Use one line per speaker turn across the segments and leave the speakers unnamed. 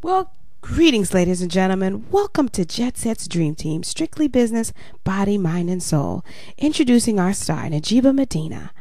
Well, greetings, ladies and gentlemen. Welcome to Jet Set's Dream Team, strictly business, body, mind, and soul. Introducing our star, NAJEEBAH Medina.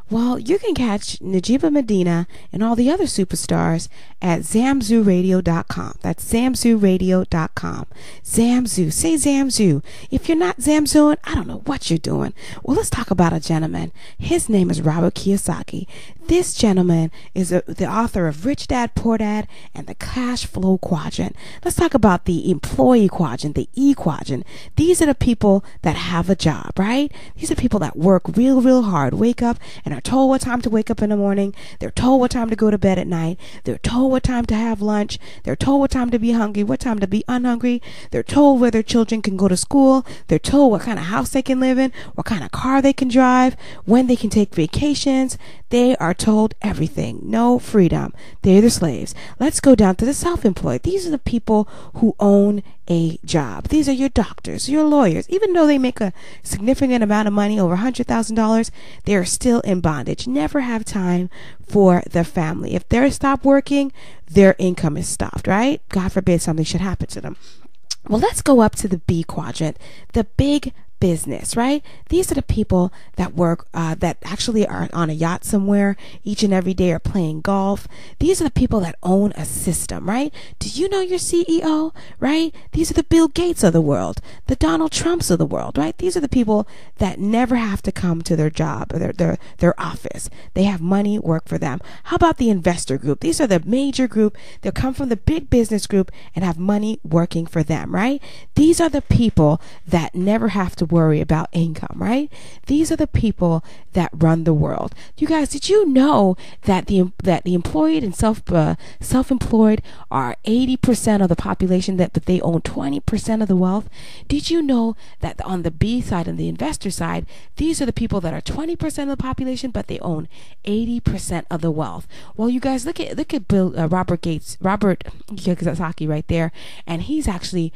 Well, you can catch NAJEEBAH Medina and all the other superstars at ZAMZUUradio.com. That's ZAMZUUradio.com. ZAMZUU. Say ZAMZUU. If you're not ZAMZUUing, I don't know what you're doing. Well, let's talk about a gentleman. His name is Robert Kiyosaki. This gentleman is the author of Rich Dad, Poor Dad, and the Cash Flow Quadrant. Let's talk about the employee quadrant, the E quadrant. These are the people that have a job, right? These are people that work real hard, wake up and are told what time to wake up in the morning. They're told what time to go to bed at night. They're told what time to have lunch. They're told what time to be hungry, what time to be unhungry. They're told where their children can go to school. They're told what kind of house they can live in, what kind of car they can drive, when they can take vacations. They are told everything. No freedom. They're the slaves. Let's go down to the self-employed. These are the people who own a job. These are your doctors, your lawyers. Even though they make a significant amount of money, over $100,000, they're still in bondage. Never have time for their family. If they're stopped working, their income is stopped, right? God forbid something should happen to them. Well, let's go up to the B quadrant, the big business, right? These are the people that work, that actually are on a yacht somewhere each and every day, or playing golf. These are the people that own a system, right? Do you know your CEO, right? These are the Bill Gates of the world, the Donald Trumps of the world, right? These are the people that never have to come to their job or their office. They have money work for them. How about the investor group? These are the major group. They'll come from the big business group and have money working for them, right? These are the people that never have to worry about income, right? These are the people that run the world. You guys, did you know that the employed and self-employed are 80% of the population, but they own 20% of the wealth? Did you know that on the B side and the investor side, these are the people that are 20% of the population, but they own 80% of the wealth? Well, you guys, look at Robert Kiyosaki right there, and he's actually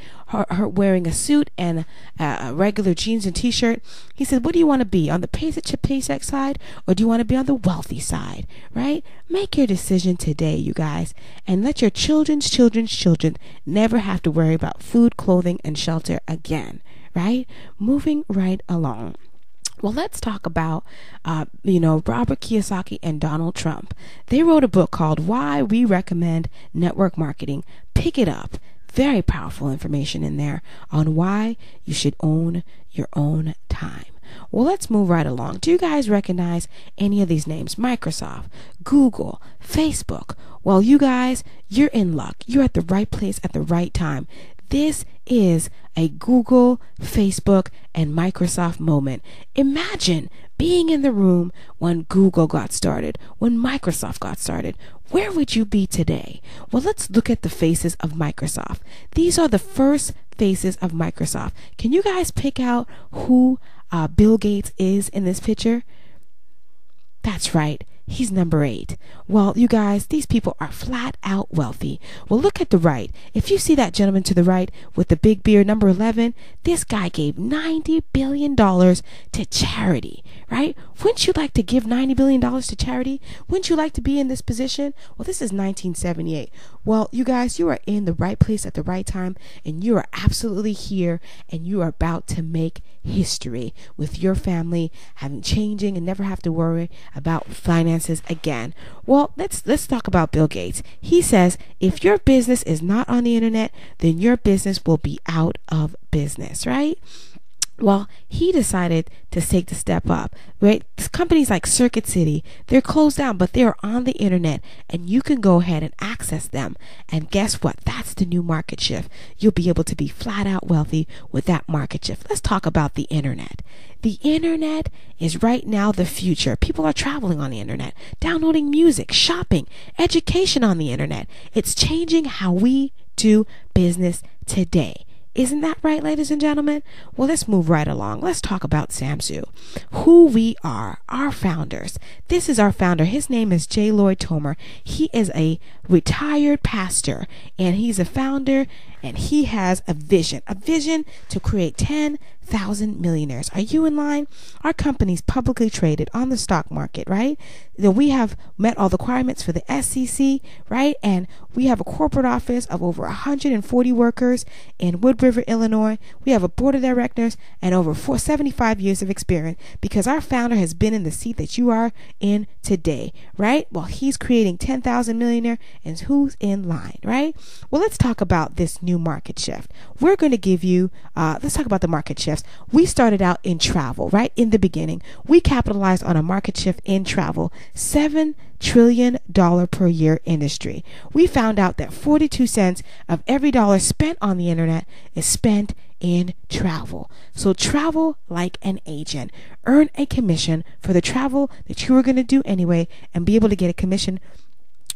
wearing a suit and a regular jeans and t-shirt. He said, what do you want to be, on the paycheck side, or do you want to be on the wealthy side, right? Make your decision today, you guys, and let your children's children never have to worry about food, clothing, and shelter again, right? Moving right along. Well, let's talk about, Robert Kiyosaki and Donald Trump. They wrote a book called Why We Recommend Network Marketing. Pick it up. Very powerful information in there on why you should own your own time. Well, let's move right along. Do you guys recognize any of these names? Microsoft, Google, Facebook. Well, you guys, you're in luck. You're at the right place at the right time. This is a Google, Facebook, and Microsoft moment. Imagine being in the room when Google got started, when Microsoft got started. Where would you be today? Well, let's look at the faces of Microsoft. These are the first faces of Microsoft. Can you guys pick out who Bill Gates is in this picture? That's right. He's number 8. Well, you guys, these people are flat out wealthy. Well, look at the right. If you see that gentleman to the right with the big beard, number 11, this guy gave $90 billion to charity, right? Wouldn't you like to give $90 billion to charity? Wouldn't you like to be in this position? Well, this is 1978. Well, you guys, you are in the right place at the right time, and you are absolutely here, and you are about to make history with your family, changing and never have to worry about finances again. Well, let's talk about Bill Gates. He says, if your business is not on the internet, then your business will be out of business, right? Well, he decided to take the step up, right? Companies like Circuit City, they're closed down, but they're on the internet, and you can go ahead and access them. And guess what? That's the new market shift. You'll be able to be flat out wealthy with that market shift. Let's talk about the internet. The internet is right now the future. People are traveling on the internet, downloading music, shopping, education on the internet. It's changing how we do business today. Isn't that right, ladies and gentlemen? Well, let's move right along. Let's talk about ZAMZUU, who we are, our founders. This is our founder. His name is J. Lloyd Tomer. He is a retired pastor, and he's a founder and he has a vision to create 10,000 millionaires. Are you in line? Our company's publicly traded on the stock market, right? Then we have met all the requirements for the SEC, right? And we have a corporate office of over 140 workers in Wood River, Illinois. We have a board of directors and over 75 years of experience, because our founder has been in the seat that you are in today, right? Well, he's creating 10,000 millionaire, and who's in line, right? Well, let's talk about this new market shift. We're going to give you, let's talk about the market shifts. We started out in travel, right? In the beginning, we capitalized on a market shift in travel, $7 trillion per year industry. We found out that 42 cents of every dollar spent on the internet is spent in travel. So travel like an agent. Earn a commission for the travel that you were going to do anyway, and be able to get a commission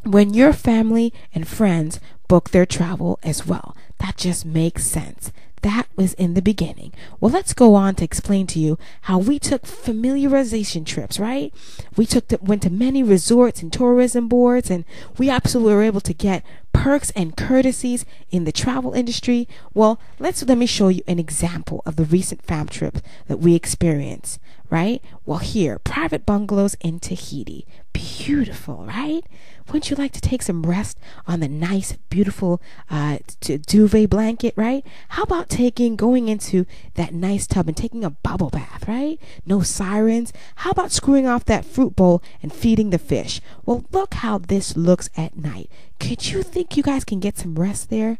when your family and friends book their travel as well. That just makes sense. That was in the beginning. Well, let's go on to explain to you how we took familiarization trips, right? We went to many resorts and tourism boards, and we absolutely were able to get perks and courtesies in the travel industry. Well, let me show you an example of the recent fam trips that we experienced, right? Well, here, private bungalows in Tahiti. Beautiful, right? Wouldn't you like to take some rest on the nice, beautiful duvet blanket, right? How about going into that nice tub and taking a bubble bath, right? No sirens. How about screwing off that fruit bowl and feeding the fish? Well, look how this looks at night. Could you think you guys can get some rest there?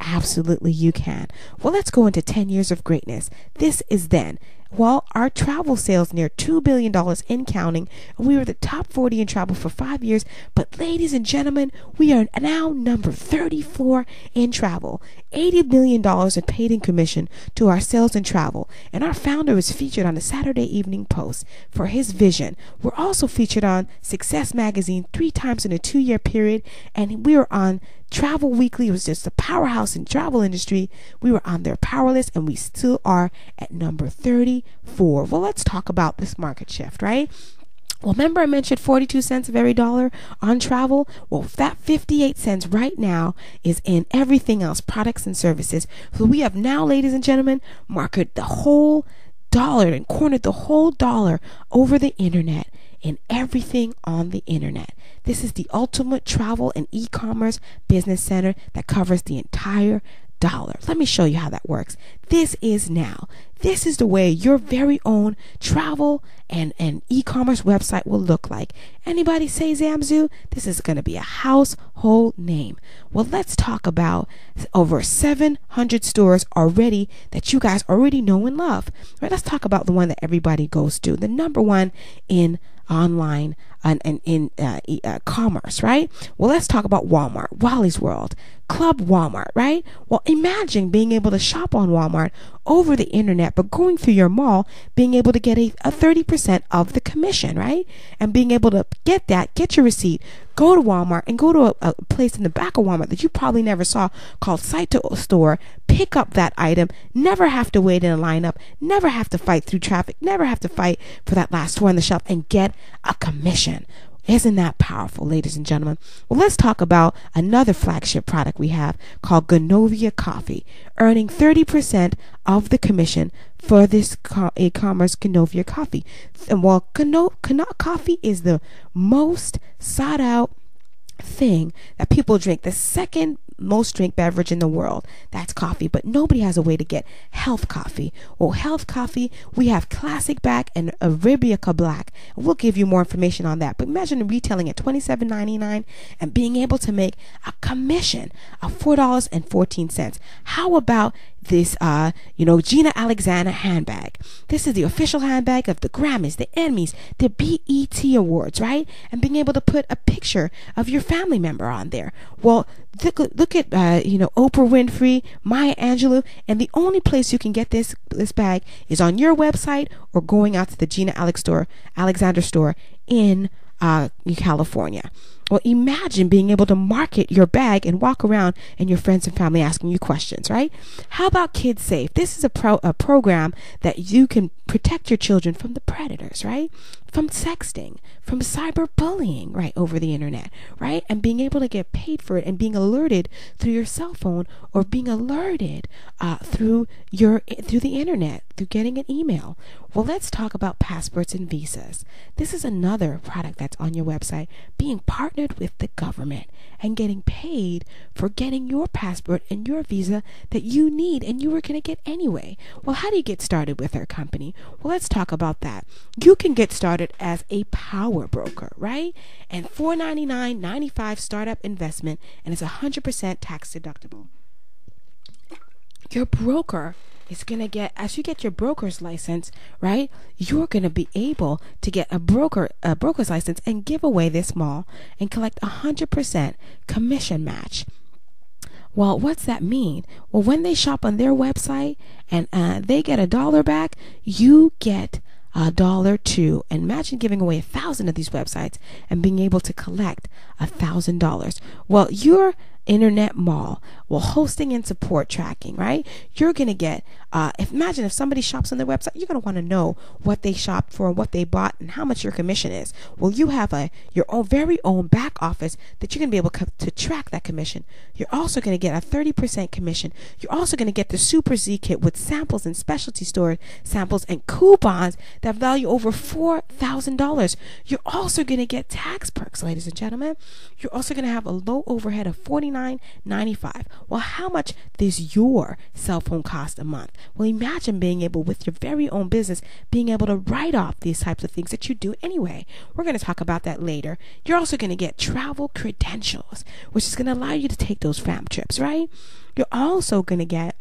Absolutely you can. Well, let's go into 10 years of greatness. This is then. Well, our travel sales near $2 billion in counting, and we were the top 40 in travel for 5 years. But ladies and gentlemen, we are now number 34 in travel. $80 million in paid in commission to our sales and travel. And our founder is featured on the Saturday Evening Post for his vision. We're also featured on Success Magazine 3 times in a 2-year period, and we were on Travel Weekly. It was just a powerhouse in travel industry. We were on their power list, and we still are at number 34. Well, let's talk about this market shift, right? Well, remember I mentioned 42 cents of every dollar on travel? Well, that 58 cents right now is in everything else, products and services. So we have now, ladies and gentlemen, marketed the whole dollar and cornered the whole dollar over the internet in everything on the internet. This is the ultimate travel and e-commerce business center that covers the entire dollar. Let me show you how that works. This is the way your very own travel and e-commerce website will look like. Anybody say ZAMZUU? This is going to be a household name. Well, let's talk about over 700 stores already that you guys already know and love. Right? Let's talk about the one that everybody goes to. The number one in online and in commerce, right? Well, let's talk about Walmart, Wally's World, Club Walmart, right? Well, imagine being able to shop on Walmart over the internet, but going through your mall, being able to get a 30% of the commission, right? And being able to get your receipt, go to Walmart and go to a place in the back of Walmart that you probably never saw called Site to Store, pick up that item, never have to wait in a lineup, never have to fight through traffic, never have to fight for that last store on the shelf, and get a commission. Isn't that powerful, ladies and gentlemen? Well, let's talk about another flagship product we have called Genovia Coffee, earning 30% of the commission for this e-commerce Genovia Coffee. And while coffee is the most sought out thing that people drink, the second most drink beverage in the world, that's coffee, but nobody has a way to get health coffee. Well, health coffee, we have Classic Black and Arabica Black. We'll give you more information on that, but imagine retailing at $27.99 and being able to make a commission of $4.14. How about this Gina Alexander handbag? This is the official handbag of the Grammys, the Emmys, the BET Awards, right? And being able to put a picture of your family member on there. Well, look at Oprah Winfrey, Maya Angelou, and the only place you can get this bag is on your website or going out to the Gina Alexander store in California. Well, imagine being able to market your bag and walk around and your friends and family asking you questions, right? How about Kids Safe? This is a program that you can protect your children from the predators, right? From sexting, from cyberbullying, right, over the internet, right? And being able to get paid for it and being alerted through your cell phone or being alerted through the internet, through getting an email. Well, let's talk about passports and visas. This is another product that's on your website, being partnered with the government and getting paid for getting your passport and your visa that you need and you were going to get anyway. Well, how do you get started with our company? Well, let's talk about that. You can get started as a power broker, right? And $499.95 startup investment, and it's 100% tax deductible. Your broker is going to get, as you get your broker's license, right, you're going to be able to get a broker's license and give away this mall and collect 100% commission match. Well, what's that mean? Well, when they shop on their website and they get $1 back, you get $1 too. And imagine giving away 1,000 of these websites and being able to collect $1,000. Well, your internet mall, well, hosting and support tracking, right? You're going to get, imagine if somebody shops on their website, you're going to want to know what they shopped for, what they bought, and how much your commission is. Well, you have your own very own back office that you're going to be able to track that commission. You're also going to get a 30% commission. You're also going to get the Super Z Kit with samples and specialty store samples and coupons that value over $4,000. You're also going to get tax perks, ladies and gentlemen. You're also going to have a low overhead of $49.95. Well, how much does your cell phone cost a month? Well, imagine being able, with your very own business, being able to write off these types of things that you do anyway. We're going to talk about that later. You're also going to get travel credentials, which is going to allow you to take those fam trips, right? You're also going to get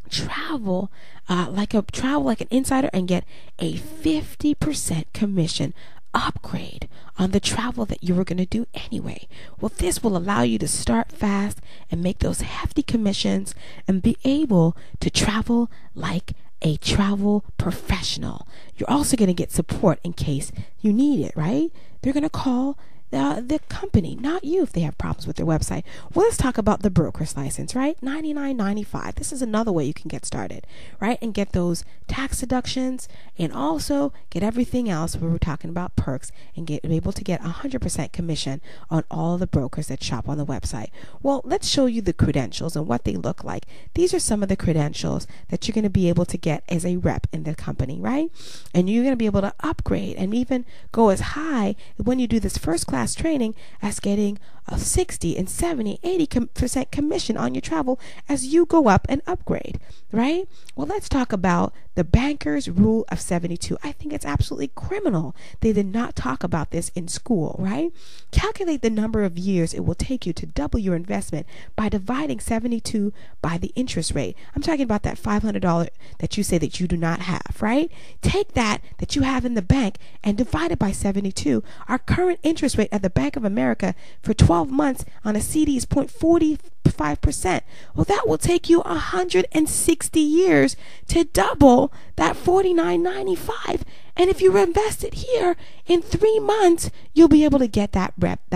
travel like an insider and get a 50% commission upgrade on the travel that you were going to do anyway. Well, this will allow you to start fast and make those hefty commissions and be able to travel like a travel professional. You're also going to get support in case you need it, right? They're going to call the company, not you, if they have problems with their website. Well, let's talk about the broker's license, right? $99.95. This is another way you can get started, right? And get those tax deductions and also get everything else where we're talking about perks and be able to get 100% commission on all the brokers that shop on the website. Well, let's show you the credentials and what they look like. These are some of the credentials that you're going to be able to get as a rep in the company, right? And you're going to be able to upgrade and even go as high when you do this first class training as getting a 60 and 70, 80% commission on your travel as you go up and upgrade, right? Well, let's talk about the banker's rule of 72. I think it's absolutely criminal. They did not talk about this in school, right? Calculate the number of years it will take you to double your investment by dividing 72 by the interest rate. I'm talking about that $500 that you say that you do not have, right? Take that you have in the bank and divide it by 72. Our current interest rate at the Bank of America for 12 months on a CD is 0.45%. Well, that will take you 160 years to double that $49.95. And if you invest it here in 3 months, you'll be able to get that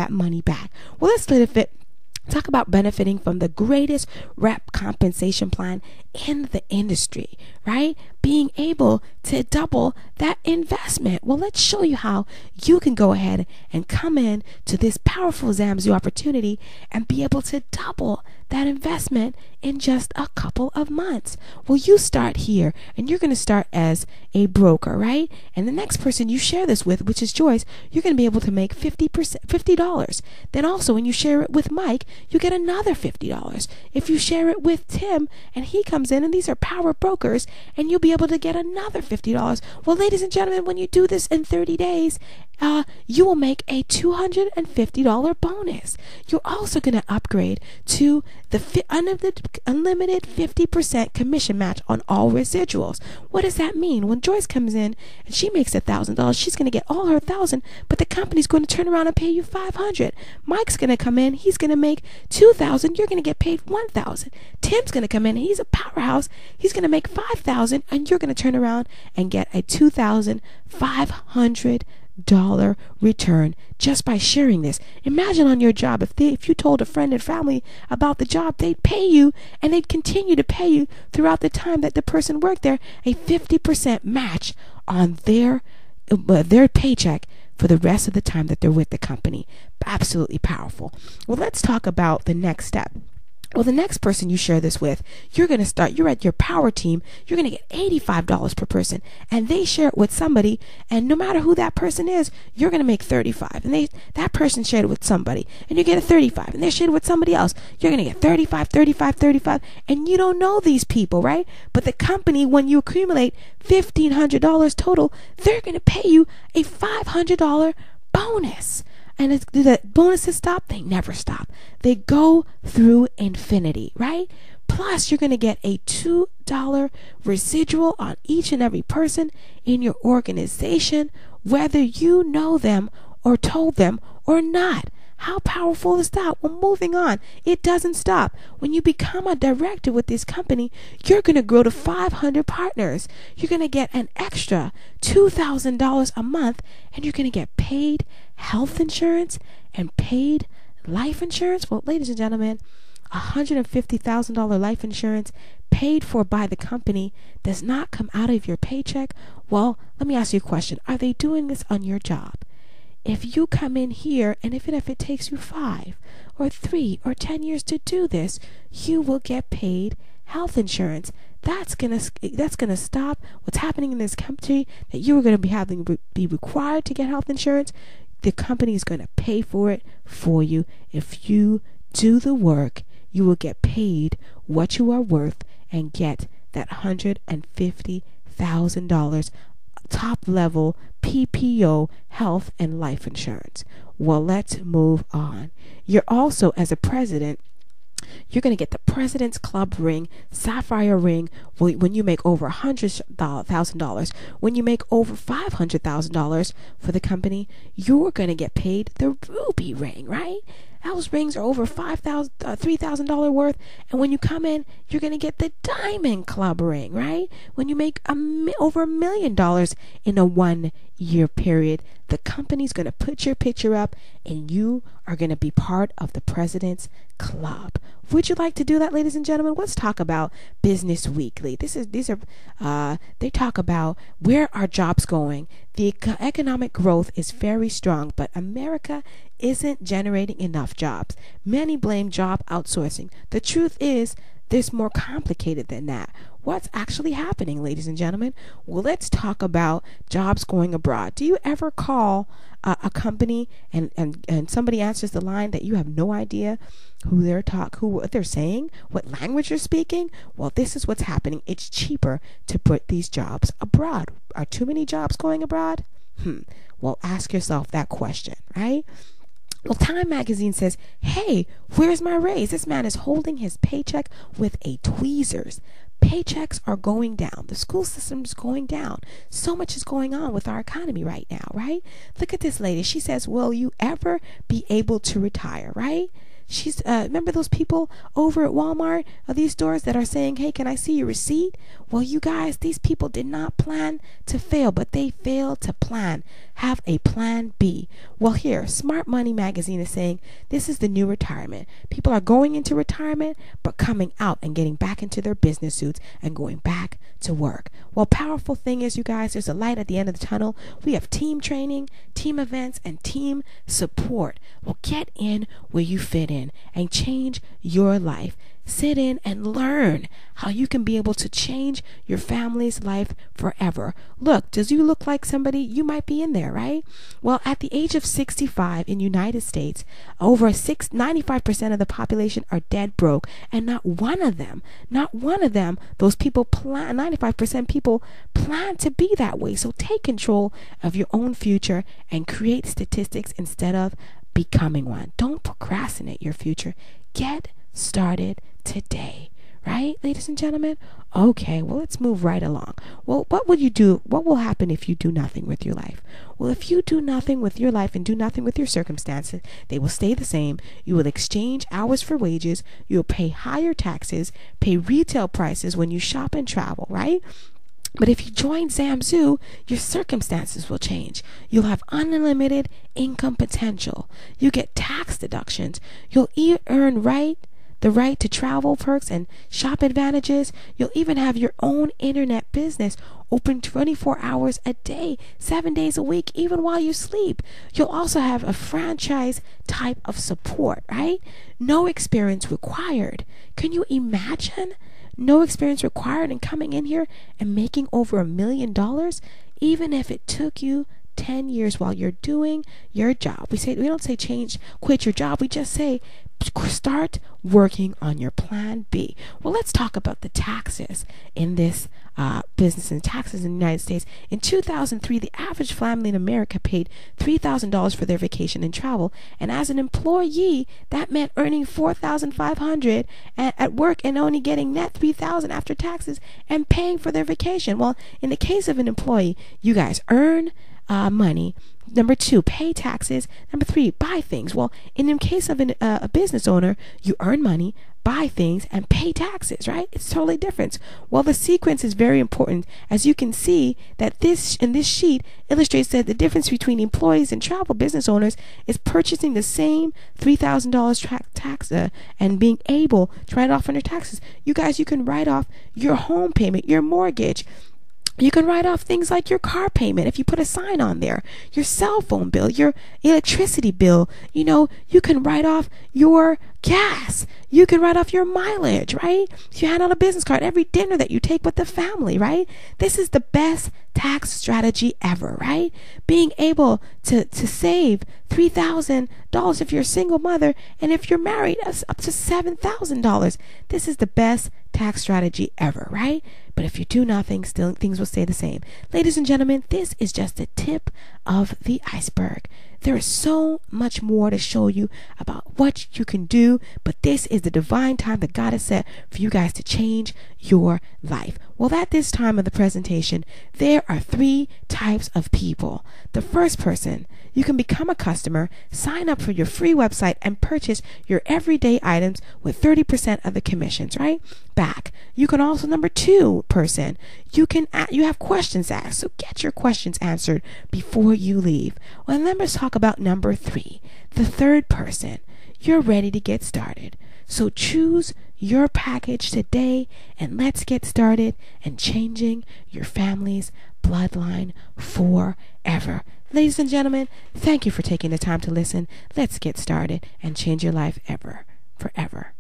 money back. Well, let's talk about benefiting from the greatest rep compensation plan in the industry, right? Being able to double that investment. Well, let's show you how you can go ahead and come in to this powerful ZAMZUU opportunity and be able to double that investment in just a couple of months. Well, you start here and you're going to start as a broker, right? And the next person you share this with, which is Joyce, you're going to be able to make $50. Then also when you share it with Mike, you get another $50. If you share it with Tim and he comes in, and these are power brokers, and you'll be able to get another $50. Well, ladies and gentlemen, when you do this in 30 days, you will make a $250 bonus. You're also going to upgrade to the unlimited 50% commission match on all residuals. What does that mean? When Joyce comes in and she makes $1,000, she's going to get all her $1,000, but the company's going to turn around and pay you $500. Mike's going to come in, he's going to make $2,000, you're going to get paid $1,000. Tim's going to come in, he's a powerhouse, he's going to make $5,000, and you're going to turn around and get a $2,500 return just by sharing this. Imagine on your job, if you told a friend and family about the job, they'd pay you, and they'd continue to pay you throughout the time that the person worked there, a 50% match on their paycheck for the rest of the time that they're with the company. Absolutely powerful. Well, let's talk about the next step. Well, the next person you share this with, you're at your power team, you're going to get $85 per person, and they share it with somebody, and no matter who that person is, you're going to make $35. And that person shared it with somebody, and you get a $35, and they shared it with somebody else, you're going to get $35, and you don't know these people, right? But the company, when you accumulate $1,500 total, they're going to pay you a $500 bonus. And do the bonuses stop? They never stop. They go through infinity, right? Plus, you're going to get a $2 residual on each and every person in your organization, whether you know them or told them or not. How powerful is that? Well, moving on. It doesn't stop. When you become a director with this company, you're going to grow to 500 partners. You're going to get an extra $2,000 a month, and you're going to get paid health insurance and paid life insurance. Well, ladies and gentlemen, $150,000 life insurance paid for by the company does not come out of your paycheck. Well, let me ask you a question. Are they doing this on your job? If you come in here, and even if it takes you 5 or 3 or 10 years to do this, you will get paid health insurance. That's gonna stop what's happening in this country, that you are going to be required to get health insurance. The company is going to pay for it for you. If you do the work, you will get paid what you are worth and get that $150,000 top level PPO health and life insurance. Well, let's move on. You're also, as a president, you're going to get the President's Club ring, sapphire ring, when you make over $100,000. When you make over $500,000 for the company, you're going to get paid the ruby ring, right? Those rings are over $3,000 worth. And when you come in, you're going to get the Diamond Club ring, right? When you make over $1 million in a 1-year period, the company's going to put your picture up, and you are going to be part of the President's Club. Would you like to do that, ladies and gentlemen? Let's talk about Business Weekly. They talk about where are jobs going. The economic growth is very strong, but America isn't generating enough jobs. Many blame job outsourcing. The truth is, there's more complicated than that. What's actually happening, ladies and gentlemen? Well, let's talk about jobs going abroad. Do you ever call a company and somebody answers the line that you have no idea what they're saying, what language they're speaking? Well, this is what's happening. It's cheaper to put these jobs abroad. Are too many jobs going abroad? Well, ask yourself that question, right? Well, Time magazine says, hey, where's my raise? This man is holding his paycheck with a tweezers. Paychecks are going down. The school system is going down. So much is going on with our economy right now, right? Look at this lady. She says, will you ever be able to retire, right? She's remember those people over at Walmart or these stores that are saying, hey, can I see your receipt? Well, you guys, these people did not plan to fail, but they failed to plan. Have a plan B. Well, here, Smart Money magazine is saying this is the new retirement. People are going into retirement, but coming out and getting back into their business suits and going back to work. Well, powerful thing is, you guys, there's a light at the end of the tunnel. We have team training, team events, and team support. Well, get in where you fit in and change your life. Sit in and learn how you can be able to change your family's life forever. Look, does you look like somebody you might be in there, right? Well, at the age of 65 in United States, over 95% of the population are dead broke, and not one of them, those people 95% people plan to be that way. So take control of your own future and create statistics instead of becoming one. Don't procrastinate your future. Get started today. Right, ladies and gentlemen? Okay, well, let's move right along. Well, what would you do? What will happen if you do nothing with your life? Well, if you do nothing with your life and do nothing with your circumstances, they will stay the same. You will exchange hours for wages. You will pay higher taxes, pay retail prices when you shop and travel, right? But if you join ZAMZUU, your circumstances will change. You'll have unlimited income potential. You get tax deductions. You'll earn the right to travel perks and shop advantages. You'll even have your own internet business open 24 hours a day, 7 days a week, even while you sleep. You'll also have a franchise type of support, right? No experience required. Can you imagine? No experience required in coming in here and making over $1 million, even if it took you 10 years while you're doing your job. We don't say quit your job. We just say start working on your plan B. Well, let's talk about the taxes in this business and taxes in the United States. In 2003, the average family in America paid $3,000 for their vacation and travel. And as an employee, that meant earning $4,500 at work and only getting net $3,000 after taxes and paying for their vacation. Well, in the case of an employee, you guys earn money. Number 2, pay taxes. Number 3, buy things. Well, in the case of a business owner, you earn money, buy things, and pay taxes, right? It's totally different. Well, the sequence is very important. As you can see, that this sheet illustrates that the difference between employees and travel business owners is purchasing the same $3,000 tax and being able to write off on your taxes. You guys, you can write off your home payment, your mortgage. You can write off things like your car payment if you put a sign on there, your cell phone bill, your electricity bill. You can write off your gas. You can write off your mileage, right? If you hand out a business card, every dinner that you take with the family, right? This is the best tax strategy ever, right? Being able to save $3,000 if you're a single mother, and if you're married, that's up to $7,000. This is the best tax strategy ever, right? But if you do nothing, still things will stay the same. Ladies and gentlemen, this is just the tip of the iceberg. There is so much more to show you about what you can do, but this is the divine time that God has set for you guys to change your life. Well, at this time of the presentation, there are 3 types of people. The first person, you can become a customer, sign up for your free website, and purchase your everyday items with 30% of the commissions, right? Back. You can also, number 2 person, you have questions asked, so get your questions answered before you leave. Well, then let's talk about number 3, the third person. You're ready to get started. So choose your package today, and let's get started and changing your family's bloodline forever. Ladies and gentlemen, thank you for taking the time to listen. Let's get started and change your life forever.